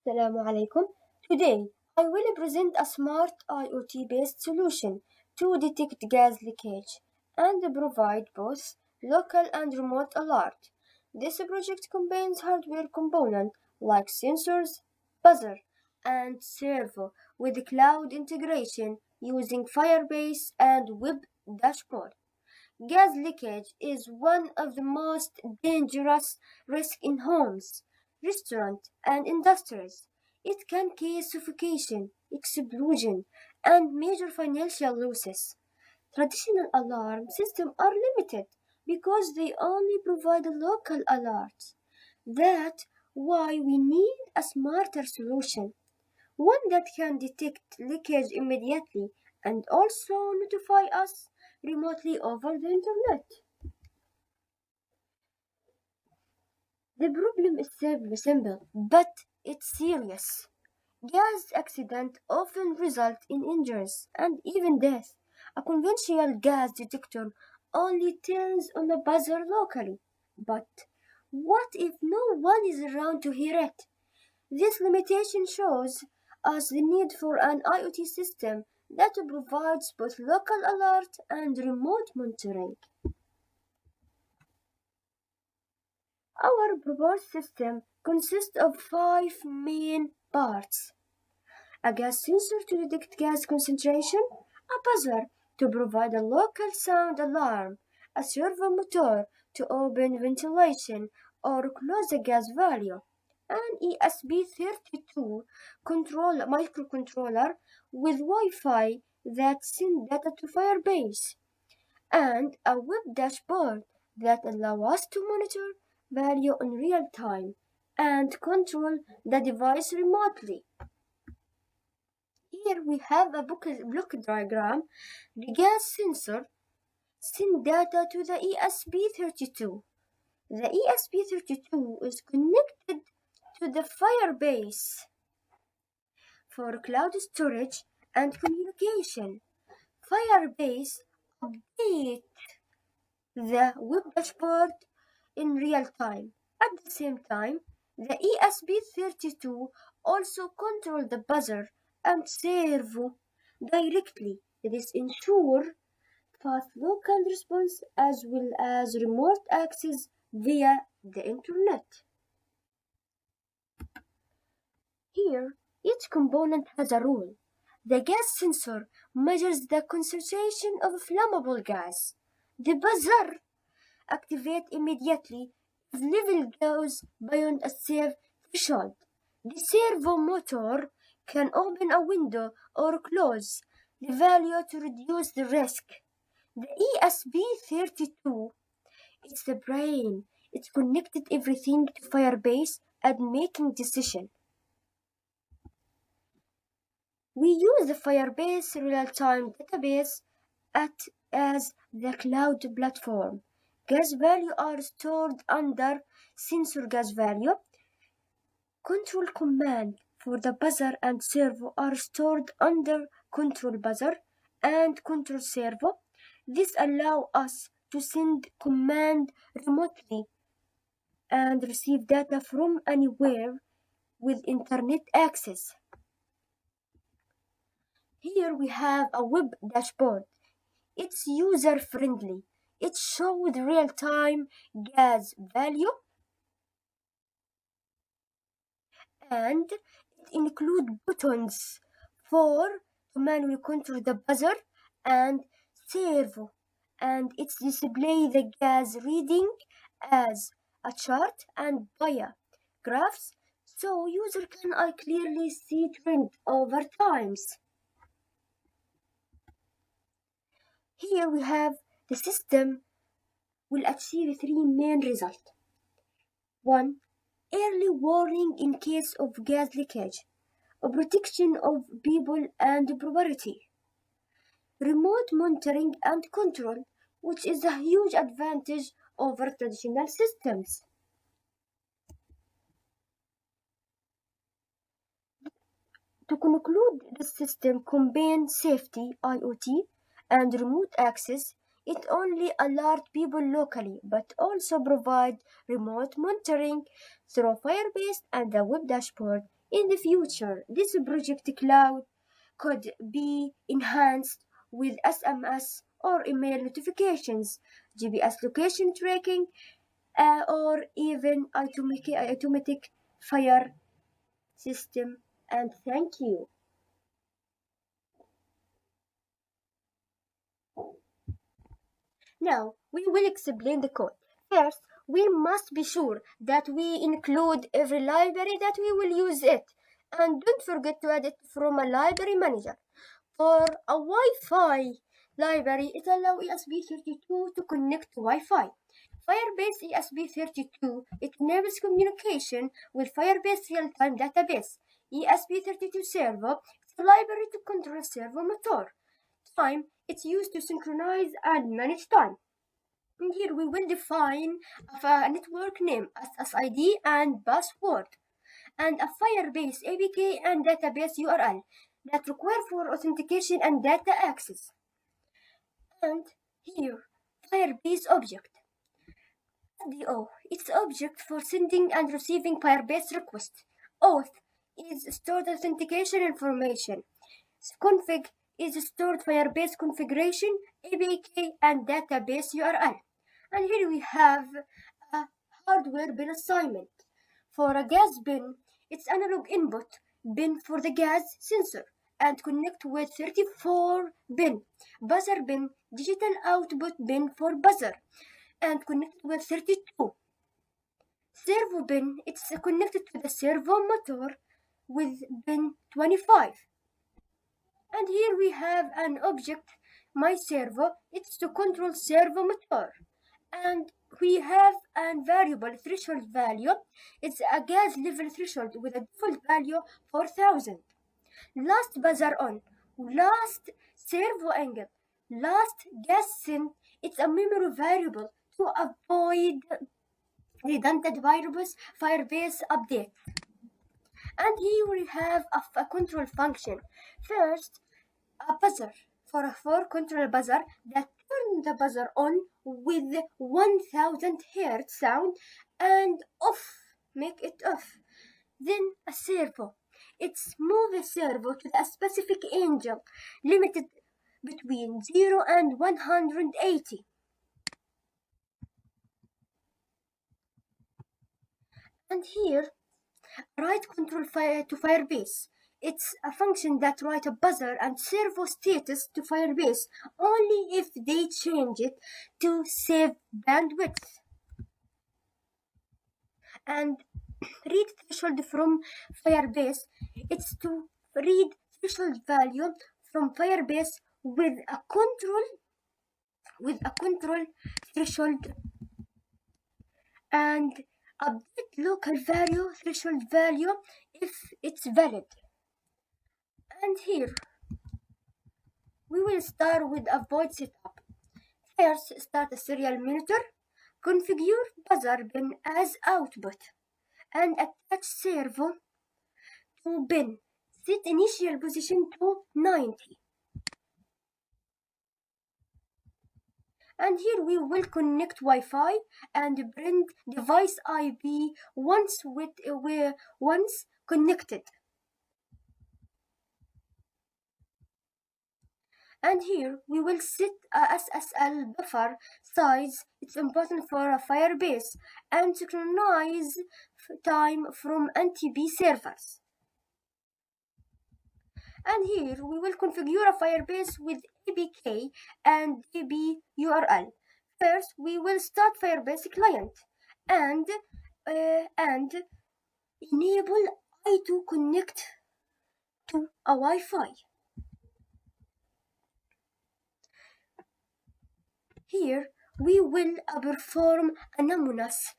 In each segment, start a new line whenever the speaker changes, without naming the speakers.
Assalamu alaikum. Today, I will present a smart IoT-based solution to detect gas leakage and provide both local and remote alert. This project combines hardware components like sensors, buzzer, and servo with cloud integration using Firebase and web dashboard. Gas leakage is one of the most dangerous risks in homes, restaurants, and industries. It can cause suffocation, explosion, and major financial losses. Traditional alarm systems are limited because they only provide local alerts. That's why we need a smarter solution, one that can detect leakage immediately and also notify us remotely over the internet. The problem is simple, but it's serious. Gas accidents often result in injuries and even death. A conventional gas detector only turns on a buzzer locally. But what if no one is around to hear it? This limitation shows us the need for an IoT system that provides both local alert and remote monitoring. Our proposed system consists of five main parts: a gas sensor to detect gas concentration, a buzzer to provide a local sound alarm, a servo motor to open ventilation or close the gas valve, an ESP32 microcontroller with Wi-Fi that sends data to Firebase, and a web dashboard that allows us to monitor value in real time and control the device remotely. Here we have a block diagram. The gas sensor sends data to the ESP32. The ESP32 is connected to the Firebase for cloud storage and communication. Firebase updates the web dashboard in real time. At the same time, the ESP32 also controls the buzzer and servo directly. This ensures fast local response as well as remote access via the internet. Here, each component has a role. The gas sensor measures the concentration of flammable gas. The buzzer activates immediately if level goes beyond a safe threshold. The servo motor can open a window or close the valve to reduce the risk. The ESP32 is the brain. It connected everything to Firebase and making decisions. We use the Firebase real-time database as the cloud platform. Gas values are stored under sensor gas value. Control command for the buzzer and servo are stored under control buzzer and control servo. This allows us to send command remotely and receive data from anywhere with internet access. Here we have a web dashboard. It's user-friendly. It shows real-time gas value and it includes buttons for to manually control the buzzer and servo, and it displays the gas reading as a chart and via graphs so user can clearly see trend over times. Here we have the system will achieve three main results. 1. Early warning in case of gas leakage, a protection of people and property, remote monitoring and control, which is a huge advantage over traditional systems. To conclude, the system combines safety, IoT, and remote access. It only alerts people locally, but also provides remote monitoring through Firebase and the web dashboard. In the future, this project cloud could be enhanced with SMS or email notifications, GPS location tracking, or even automatic fire system. And thank you. Now, we will explain the code. First, we must be sure that we include every library that we will use it. And don't forget to add it from a library manager. For a Wi-Fi library, it allows ESP32 to connect to Wi-Fi. Firebase ESP32, it enables communication with Firebase real-time database. ESP32 servo is a library to control servo motor. Time, it's used to synchronize and manage time. And here we will define a network name, SSID and password, and a Firebase APK and database URL that require for authentication and data access. And here, Firebase object. FDO, it's object for sending and receiving Firebase requests. Auth is stored authentication information. Config is stored Firebase configuration, APK, and database URL. And here we have a hardware bin assignment. For a gas bin, it's analog input bin for the gas sensor and connect with 34 bin. Buzzer bin, digital output bin for buzzer and connect with 32. Servo bin, it's connected to the servo motor with bin 25. And here we have an object, myServo, it's to control servo motor. And we have a variable threshold value, it's a gas level threshold with a default value 4000. Last buzzer on, last servo angle, last gas send, it's a memory variable to avoid redundant variables Firebase update. And here we have a control function. First, a buzzer for control buzzer that turn the buzzer on with 1000 Hz sound and off, make it off. Then a servo. It's move a servo to a specific angle limited between 0 and 180. And here, write control to Firebase. It's a function that write a buzzer and servo status to Firebase only if they change it to save bandwidth. And read threshold from Firebase. It's to read threshold value from Firebase with a control threshold and update local value threshold value if it's valid. And here we will start with a void setup. First, start a serial monitor, configure buzzer bin as output, and attach servo to bin. Set initial position to 90. And here we will connect Wi-Fi and print device IP once connected. And here we will set a SSL buffer size. It's important for a Firebase and synchronize time from NTP servers. And here we will configure a Firebase with APK and DB URL. First, we will start Firebase client and enable I2 connect to a Wi-Fi. Here we will perform anonymous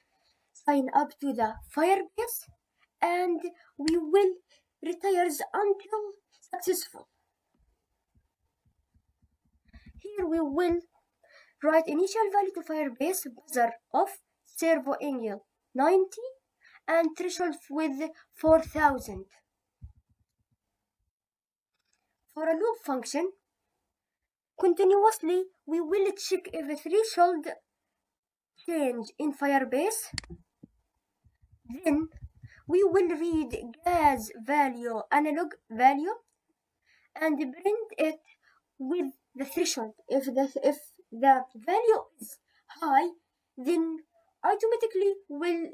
sign up to the Firebase and we will retires until successful. Here we will write initial value to Firebase, buzzer off, servo angle 90 and threshold with 4000. For a loop function, continuously we will check if the threshold change in Firebase. Then we will read gas value, analog value, and print it with the threshold. If the value is high, then automatically will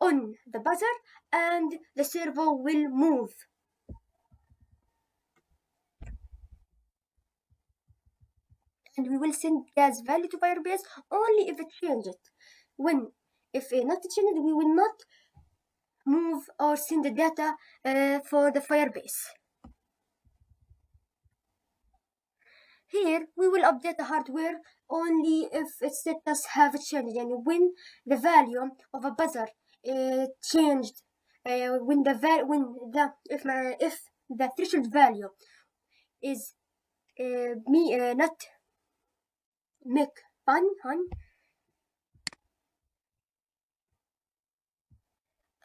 on the buzzer and the servo will move. And we will send gas value to Firebase only if it changes. If not changed, we will not move or send the data for the Firebase. Here we will update the hardware only if its status have changed, and when the value of a buzzer changed, if the threshold value is not make fun,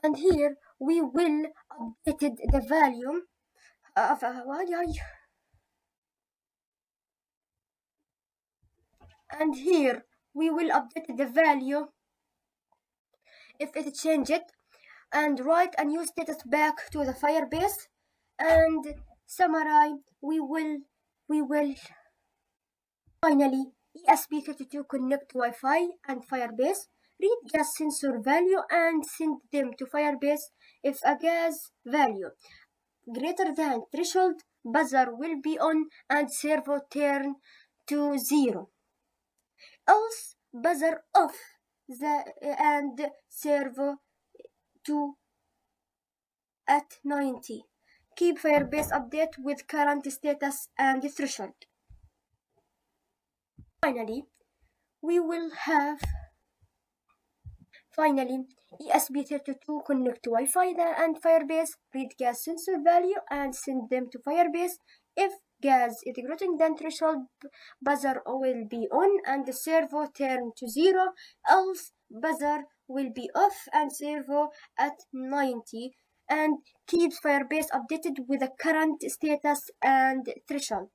and here we will update the value of and here we will update the value if it changed and write a new status back to the Firebase and summarize. We will finally ESP32 connect Wi-Fi and Firebase, read gas sensor value and send them to Firebase. If a gas value greater than threshold, buzzer will be on and servo turn to 0. Else buzzer off and servo to at 90. Keep Firebase update with current status and threshold. Finally, we will have ESP32 connect to Wi-Fi and Firebase, read gas sensor value and send them to Firebase. If gas is greater than threshold, buzzer will be on and the servo turn to 0, else buzzer will be off and servo at 90, and keeps Firebase updated with the current status and threshold.